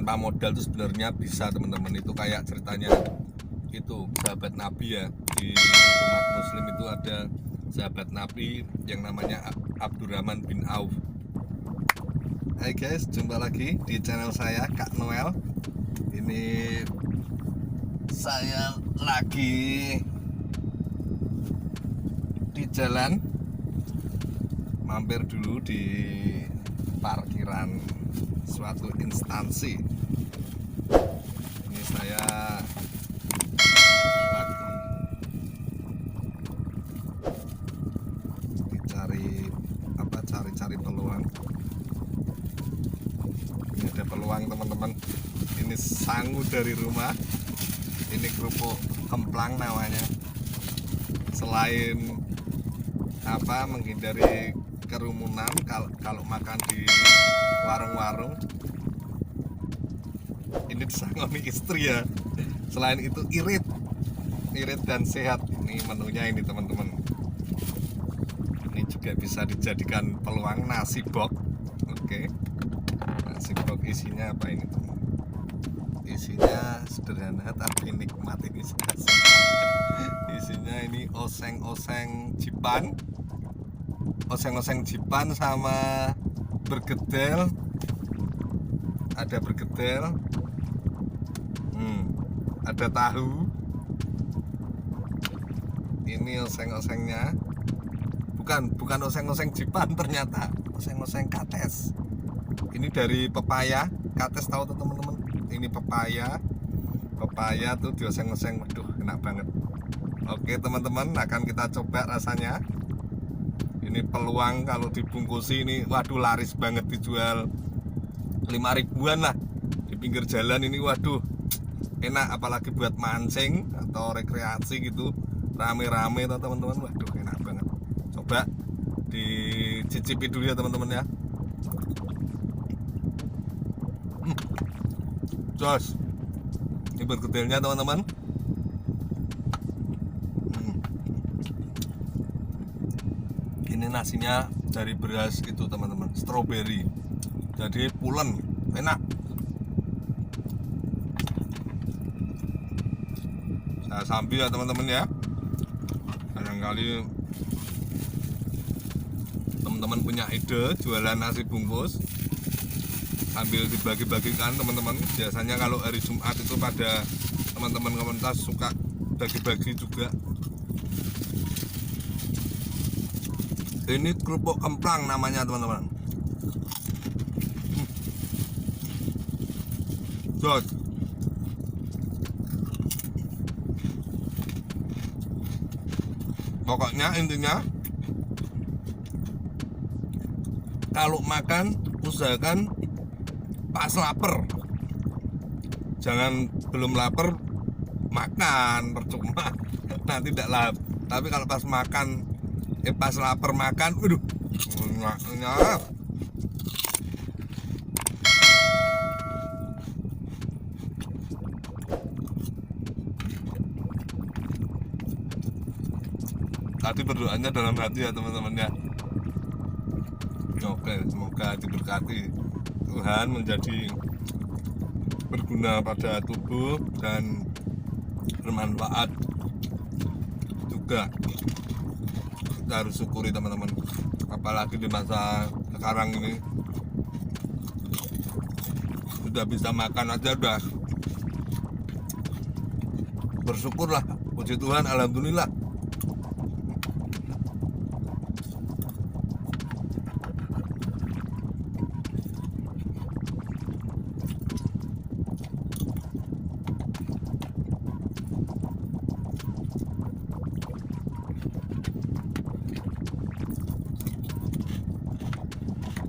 tanpa modal itu sebenarnya bisa teman-teman. Itu kayak ceritanya itu sahabat Nabi ya, di umat muslim itu ada sahabat Nabi yang namanya Abdurrahman bin Auf. Hai guys, jumpa lagi di channel saya Kak Noel. Ini saya lagi di jalan, mampir dulu di parkiran suatu instansi. Ini saya lagi cari peluang. Ini ada peluang teman-teman. Ini sangu dari rumah. Ini kerupuk kemplang namanya. Selain menghindari kerumunan kalau makan di warung-warung, ini disangoni istri ya. Selain itu irit dan sehat. Ini menunya ini teman-teman. Ini juga bisa dijadikan peluang nasi bok. Oke. Nasi bok isinya apa ini teman? Isinya sederhana tapi nikmat ini sekali. Isinya ini oseng-oseng jipan. Oseng-oseng jipan sama bergedel. Ada bergedel. Ada tahu. Ini oseng-osengnya. Bukan oseng-oseng jipan ternyata. Oseng-oseng kates. Ini dari pepaya. Kates tahu tuh teman-teman. Ini pepaya. Pepaya tuh dioseng-oseng. Waduh, enak banget. Oke teman-teman, akan kita coba rasanya. Ini peluang kalau dibungkusi ini, waduh laris banget, dijual 5 ribuan lah di pinggir jalan ini. Waduh enak, apalagi buat mancing atau rekreasi gitu, rame-rame tuh teman-teman. Waduh enak banget. Coba dicicipi dulu ya teman-teman ya. Jos, ini bergedelnya teman-teman. Ini nasinya dari beras itu teman-teman, stroberi, jadi pulen, enak. Saya sambil ya teman-teman ya. Barangkali teman-teman punya ide jualan nasi bungkus sambil dibagi-bagikan teman-teman. Biasanya kalau hari Jumat itu pada teman-teman komunitas suka bagi-bagi juga. Ini kerupuk kemplang namanya teman-teman. Jos. Pokoknya intinya kalau makan usahakan pas lapar. Jangan belum lapar makan, percuma. Nanti tidak lapar. Tapi kalau pas makan, pas lapar makan, waduh, enak. Tadi berdoanya dalam hati ya teman-teman ya. Oke, semoga diberkati Tuhan, menjadi berguna pada tubuh dan bermanfaat juga. Kita harus syukuri teman-teman, apalagi di masa sekarang ini sudah bisa makan aja udah bersyukurlah, puji Tuhan, alhamdulillah.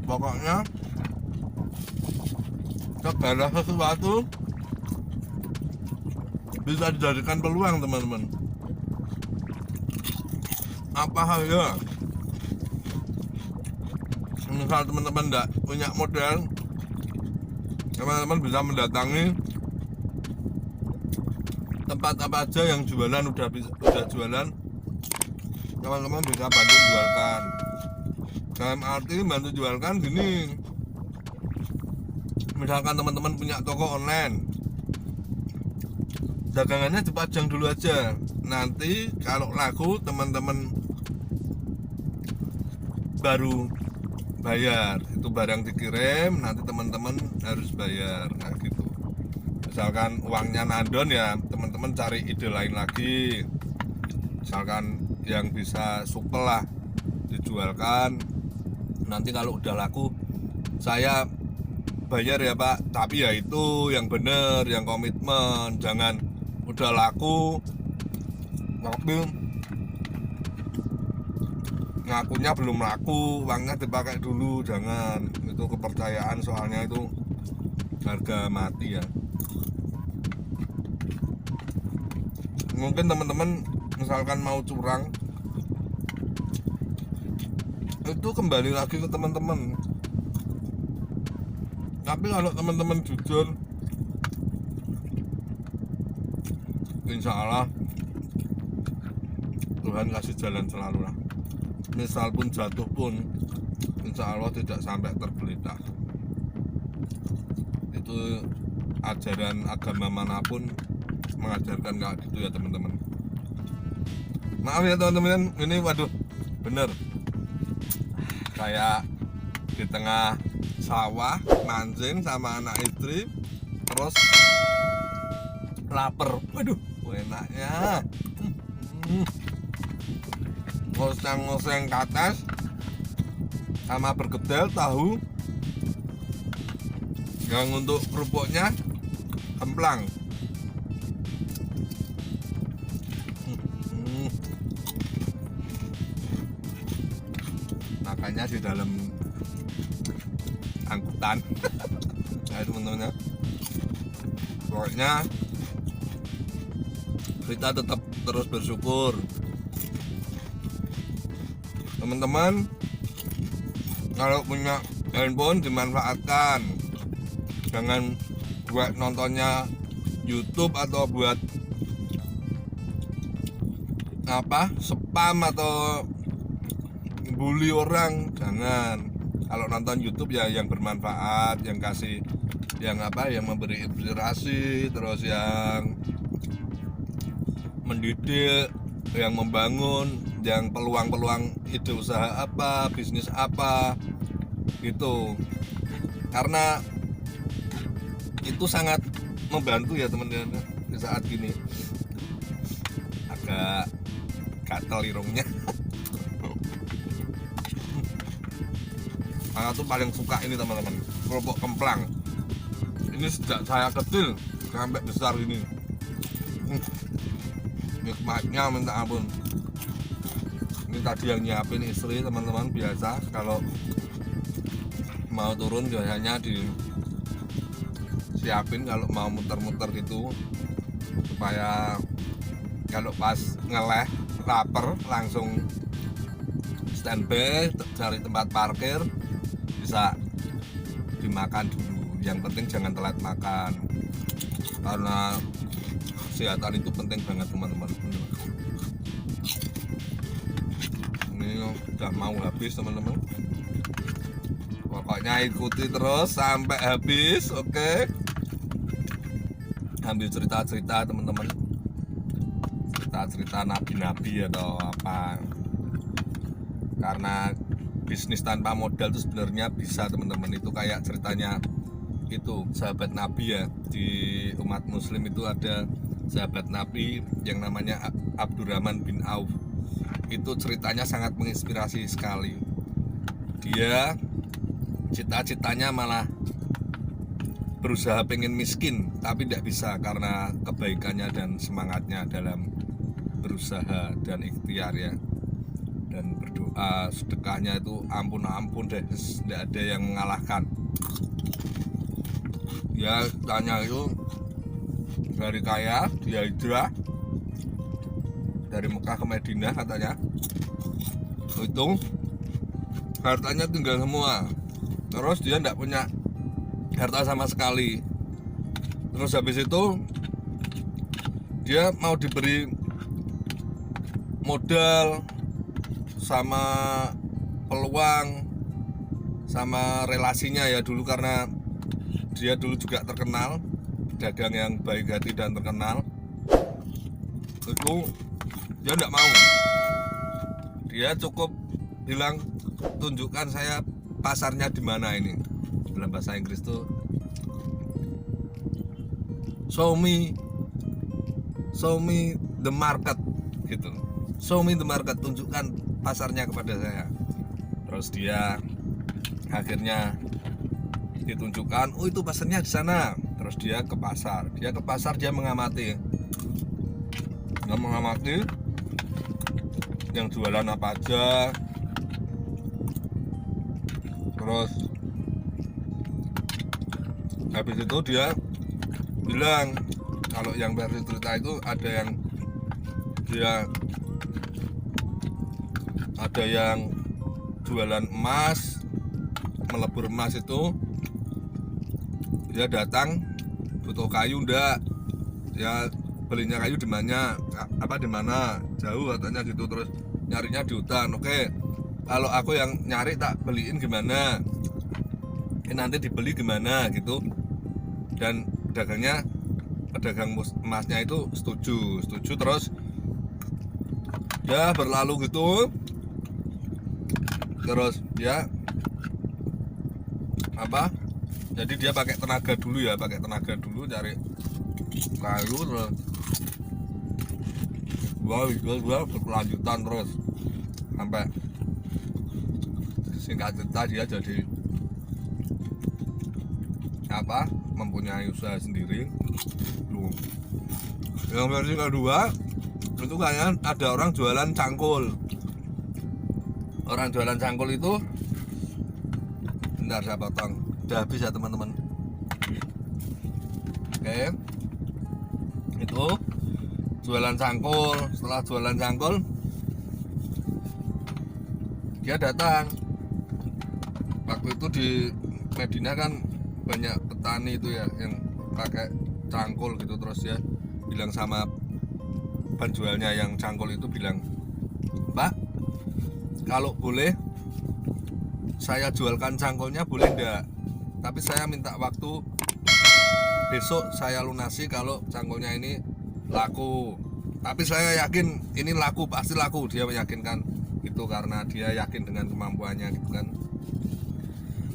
Pokoknya segala sesuatu bisa dijadikan peluang teman-teman. Apa halnya misal teman-teman tidak punya modal, teman-teman bisa mendatangi tempat apa aja yang jualan, udah jualan, teman-teman bisa bantu jualkan. Dalam arti bantu jualkan gini, Misalkan teman-teman punya toko online, dagangannya dipajang dulu aja. Nanti kalau laku teman-teman baru bayar. Itu barang dikirim, nanti teman-teman harus bayar. Nah gitu. Misalkan uangnya nandon ya teman-teman cari ide lain lagi. Misalkan yang bisa supel lah dijualkan. Nanti kalau udah laku saya bayar ya Pak, tapi ya itu yang bener, yang komitmen. Jangan udah laku tapi ngakunya belum laku, uangnya dipakai dulu. Jangan, itu kepercayaan, soalnya itu harga mati ya. Mungkin teman-teman misalkan mau curang, itu kembali lagi ke teman-teman. Tapi kalau teman-teman jujur, insya Allah Tuhan kasih jalan selalu lah. Misal pun jatuh pun, insya Allah tidak sampai tergeletak. Itu ajaran agama manapun mengajarkan kayak gitu ya teman-teman. Maaf ya teman-teman, ini waduh bener kayak di tengah sawah mancing sama anak istri, terus lapar. Waduh, enaknya ngoseng-ngoseng kates sama bergedel tahu. Yang untuk kerupuknya kemplang. Makanya di dalam angkutan nah teman-teman ya, pokoknya kita tetap terus bersyukur teman-teman. Kalau punya handphone dimanfaatkan, jangan buat nontonnya YouTube atau buat apa spam atau bully orang. Jangan. Kalau nonton YouTube ya yang bermanfaat, yang kasih, yang apa, yang memberi inspirasi, terus yang mendidik, yang membangun, yang peluang-peluang ide usaha apa, bisnis apa gitu. Karena itu sangat membantu ya teman-teman di saat gini. Agak gatel irungnya. Saya tuh paling suka ini teman-teman, kerupuk kemplang. Ini sejak saya kecil sampai besar ini. Nikmatnya minta ampun. Ini tadi yang nyiapin istri teman-teman. Biasa kalau mau turun biasanya disiapin kalau mau muter-muter gitu, supaya kalau pas ngeleh lapar langsung standby cari tempat parkir, bisa dimakan dulu. Yang penting jangan telat makan, karena kesehatan itu penting banget teman-teman. Ini udah mau habis teman-teman, pokoknya ikuti terus sampai habis. Oke, ambil cerita-cerita teman-teman, cerita-cerita nabi-nabi atau apa. Karena bisnis tanpa modal itu sebenarnya bisa teman-teman. Itu kayak ceritanya itu sahabat Nabi ya, di umat muslim itu ada sahabat Nabi yang namanya Abdurrahman bin Auf. Itu ceritanya sangat menginspirasi sekali. Dia cita-citanya malah berusaha pengen miskin, tapi tidak bisa karena kebaikannya dan semangatnya dalam berusaha dan ikhtiar ya, dan berdoa, sedekahnya itu ampun deh, tidak ada yang mengalahkan ya. Tanya itu dari kaya, dia hijrah dari Mekah ke Madinah katanya, itu hartanya tinggal semua, terus dia tidak punya harta sama sekali. Terus habis itu dia mau diberi modal sama peluang sama relasinya ya dulu, karena dia dulu juga terkenal pedagang yang baik hati dan terkenal. Itu dia tidak mau, dia cukup bilang tunjukkan saya pasarnya di mana ini. Dalam bahasa Inggris tuh show me the market gitu. Show me the market, tunjukkan pasarnya kepada saya. Terus dia akhirnya ditunjukkan, oh itu pasarnya di sana. Terus dia ke pasar, dia mengamati yang jualan apa aja. Terus habis itu dia bilang kalau yang versi cerita itu ada yang jualan emas, melebur emas itu dia datang butuh kayu, ndak ya belinya kayu di mana jauh katanya gitu. Terus nyarinya di hutan. Oke, kalau aku yang nyari tak beliin gimana, nanti dibeli gimana gitu. Dan pedagang emasnya itu setuju. Terus ya berlalu gitu. Terus dia jadi dia pakai tenaga dulu cari kayu. Terus gua berkelanjutan terus sampai singkat cerita dia jadi mempunyai usaha sendiri. Yang versi kedua itu kayaknya ada orang jualan cangkul. Orang jualan cangkul itu, bentar saya potong, udah habis ya teman-teman. Oke, itu jualan cangkul. Setelah jualan cangkul, dia datang. Waktu itu di Medina kan banyak petani itu ya yang pakai cangkul gitu. Terus dia bilang sama penjualnya yang cangkul itu, bilang, Pak, kalau boleh saya jualkan cangkulnya boleh enggak? Tapi saya minta waktu, besok saya lunasi kalau cangkulnya ini laku. Tapi saya yakin ini laku, pasti laku. Dia meyakinkan itu karena dia yakin dengan kemampuannya gitu kan.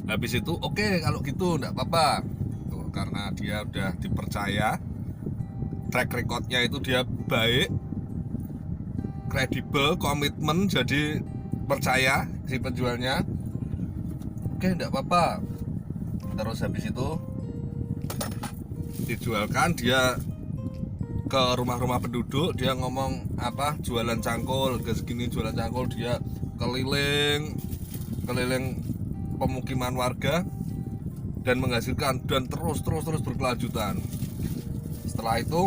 Habis itu oke, kalau gitu enggak apa-apa. Tuh, karena dia udah dipercaya, track recordnya itu dia baik, kredibel, komitmen, jadi percaya si penjualnya. Oke, enggak apa-apa. Terus habis itu dijualkan, dia ke rumah-rumah penduduk, dia ngomong jualan cangkul, ke segini jualan cangkul. Dia keliling pemukiman warga dan menghasilkan, dan terus berkelanjutan. Setelah itu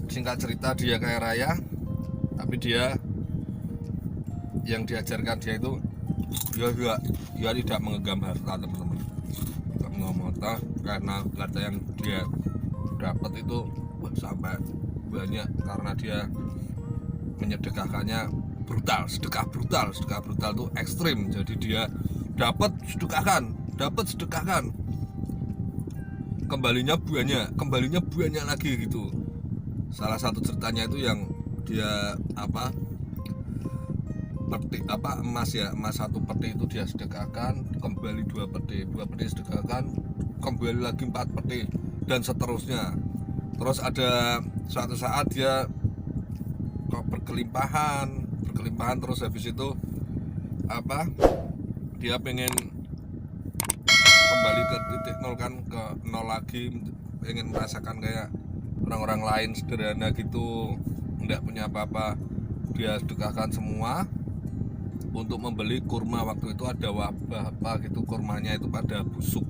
singkat cerita dia kaya raya, tapi dia yang diajarkan dia itu dia tidak mengenggam harta, teman-teman. Tidak mengenggam harta, karena harta yang dia dapat itu sampai banyak karena dia menyedekahkannya brutal. Sedekah brutal itu ekstrim. Jadi dia dapat sedekahkan, kembalinya banyak lagi gitu. Salah satu ceritanya itu yang dia emas satu peti itu dia sedekahkan, kembali 2 peti sedekahkan, kembali lagi 4 peti, dan seterusnya. Terus ada suatu saat dia kok berkelimpahan, terus habis itu dia pengen kembali ke titik nol kan, ke nol lagi, pengen merasakan kayak orang-orang lain sederhana gitu, enggak punya apa-apa. Dia sedekahkan semua untuk membeli kurma. Waktu itu ada wabah gitu, kurmanya pada busuk,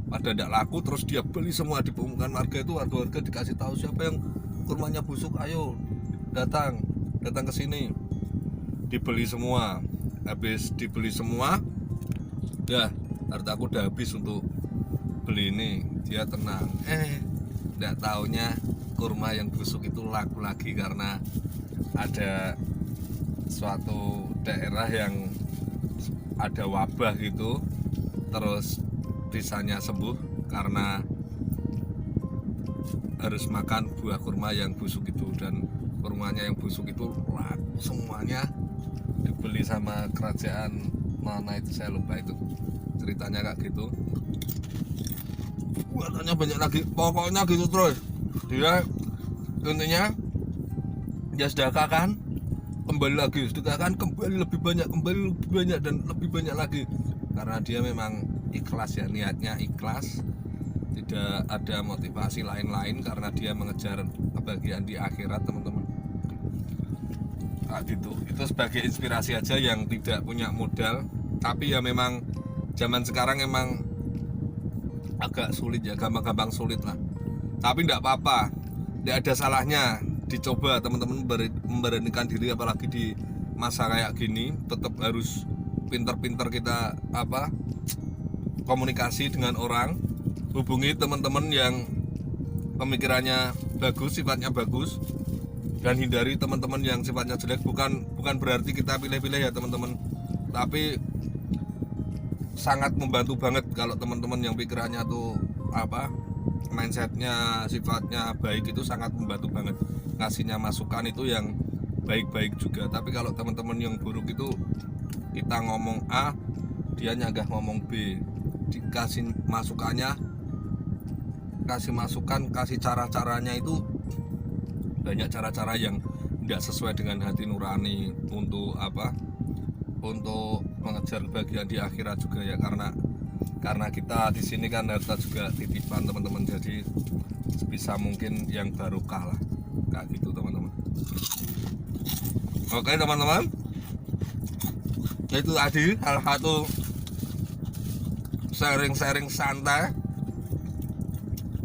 pada tidak laku. Terus dia beli semua di pemukiman warga itu. Warga dikasih tahu, siapa yang kurmanya busuk, ayo datang ke sini. Dibeli semua. Habis dibeli semua, udah, hartaku udah habis untuk beli ini. Dia tenang. Tidak taunya kurma yang busuk itu laku lagi karena ada suatu daerah yang ada wabah gitu. Terus bisanya sembuh karena harus makan buah kurma yang busuk itu, dan kurmanya yang busuk itu laku semuanya, dibeli sama kerajaan mana itu saya lupa itu ceritanya kayak gitu. Buatannya banyak lagi, pokoknya gitu terus. Dia intinya ya sedekahkan kembali lagi, sedekahkan kembali lebih banyak, kembali lebih banyak dan lebih banyak lagi, karena dia memang ikhlas ya, niatnya ikhlas, tidak ada motivasi lain-lain karena dia mengejar kebahagiaan di akhirat teman-teman. Nah, gitu. Itu sebagai inspirasi aja yang tidak punya modal, tapi ya memang zaman sekarang emang agak sulit ya, gampang-gampang sulit lah. Tapi tidak apa-apa, tidak ada salahnya dicoba teman-teman memberanikan diri, apalagi di masa kayak gini. Tetap harus pinter-pinter kita komunikasi dengan orang, hubungi teman-teman yang pemikirannya bagus, sifatnya bagus, dan hindari teman-teman yang sifatnya jelek. Bukan berarti kita pilih-pilih ya teman-teman, tapi sangat membantu banget kalau teman-teman yang pikirannya tuh mindsetnya, sifatnya baik, itu sangat membantu banget. Ngasihnya masukan itu yang baik-baik juga. Tapi kalau teman-teman yang buruk itu, kita ngomong A, dia nyagah ngomong B, dikasih masukannya, kasih masukan, kasih cara-caranya itu banyak cara-cara yang tidak sesuai dengan hati nurani untuk untuk mengejar kebahagiaan di akhirat juga ya, karena kita di sini kan harta juga titipan teman-teman, jadi sebisa mungkin yang barokah lah kayak gitu teman-teman. Oke teman-teman, itu tadi salah satu sharing-sharing santai.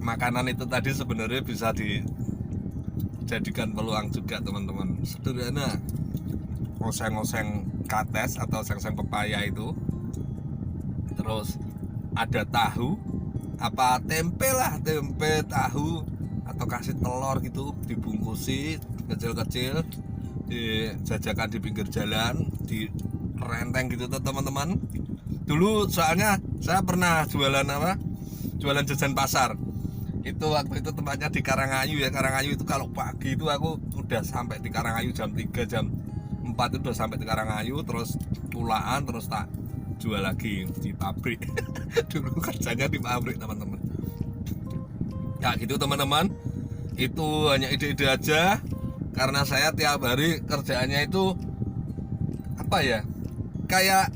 Makanan itu tadi sebenarnya bisa dijadikan peluang juga teman-teman. Sederhana, oseng-oseng kates atau oseng-oseng pepaya itu, terus ada tahu, tempe lah, tempe tahu, atau kasih telur gitu, dibungkusi kecil-kecil, dijajakan di pinggir jalan, di renteng gitu tuh teman-teman. Dulu soalnya saya pernah jualan jajan pasar. Itu waktu itu tempatnya di Karangayu ya. Karangayu itu kalau pagi itu aku udah sampai di Karangayu jam 3, jam 4 itu udah sampai di Karangayu, terus pulaan, terus tak jual lagi di pabrik. Dulu kerjanya di pabrik teman-teman. Ya gitu teman-teman, itu hanya ide-ide aja, karena saya tiap hari kerjaannya itu kayak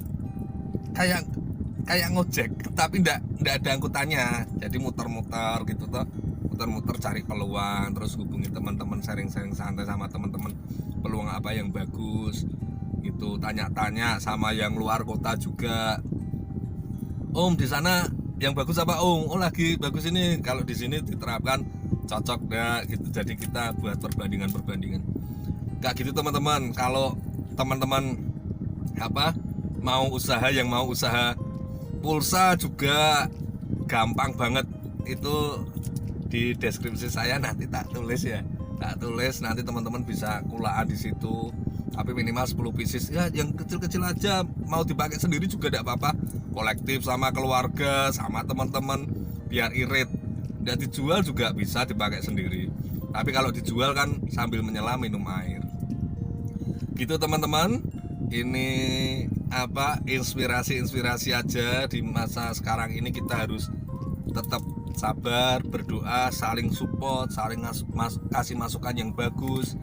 ngojek, tapi ndak ada angkutannya, jadi muter-muter gitu toh, muter-muter cari peluang, terus hubungi teman-teman, sharing-sharing santai sama teman-teman peluang apa yang bagus gitu, tanya-tanya sama yang luar kota juga, Om di sana yang bagus apa Om? Oh lagi bagus ini, kalau di sini diterapkan cocok ya gitu. Jadi kita buat perbandingan kayak gitu teman-teman. Kalau teman-teman mau usaha pulsa juga gampang banget, itu di deskripsi saya nanti tak tulis nanti teman-teman bisa kulaan di situ, tapi minimal 10 pieces ya, yang kecil-kecil aja, mau dipakai sendiri juga tidak apa-apa, kolektif sama keluarga sama teman-teman biar irit. Dan dijual juga bisa dipakai sendiri, tapi kalau dijual kan sambil menyelam minum air gitu teman-teman. Ini inspirasi aja. Di masa sekarang ini kita harus tetap sabar, berdoa, saling support, saling kasih masukan yang bagus,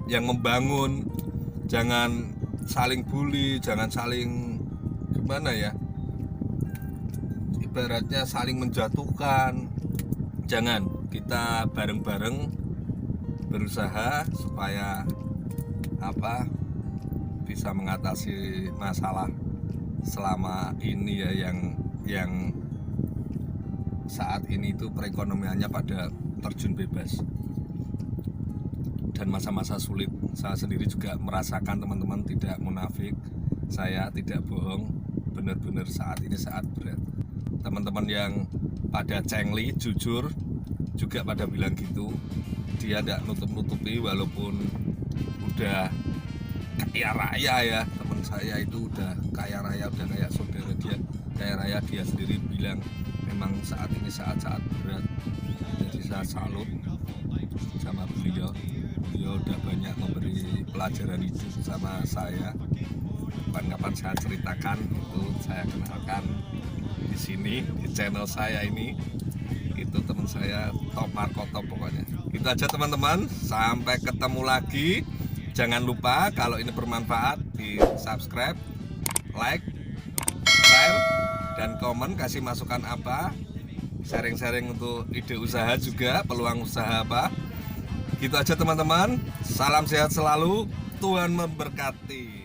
yang membangun. Jangan saling bully, jangan saling ibaratnya saling menjatuhkan. Jangan, kita bareng-bareng berusaha supaya bisa mengatasi masalah selama ini ya, yang saat ini itu perekonomiannya pada terjun bebas, dan masa-masa sulit. Saya sendiri juga merasakan teman-teman, tidak munafik, saya tidak bohong, benar-benar saat ini saat berat. Teman-teman yang pada cengli, jujur juga pada bilang gitu, dia tidak nutup-nutupi walaupun udah kaya raya ya. Teman saya itu udah kaya raya, udah kayak saudara dia kaya raya, dia sendiri bilang Memang saat ini saat-saat berat, jadi saya salut sama beliau. Beliau udah banyak memberi pelajaran hidup sama saya. Kapan-kapan saya ceritakan itu, saya kenalkan di sini di channel saya ini. Itu teman saya top Marco top pokoknya. Itu aja teman-teman, sampai ketemu lagi. Jangan lupa kalau ini bermanfaat di subscribe, like, share, dan komen, kasih masukan apa, sharing-sharing untuk ide usaha juga, peluang usaha apa. Gitu aja teman-teman, salam sehat selalu, Tuhan memberkati.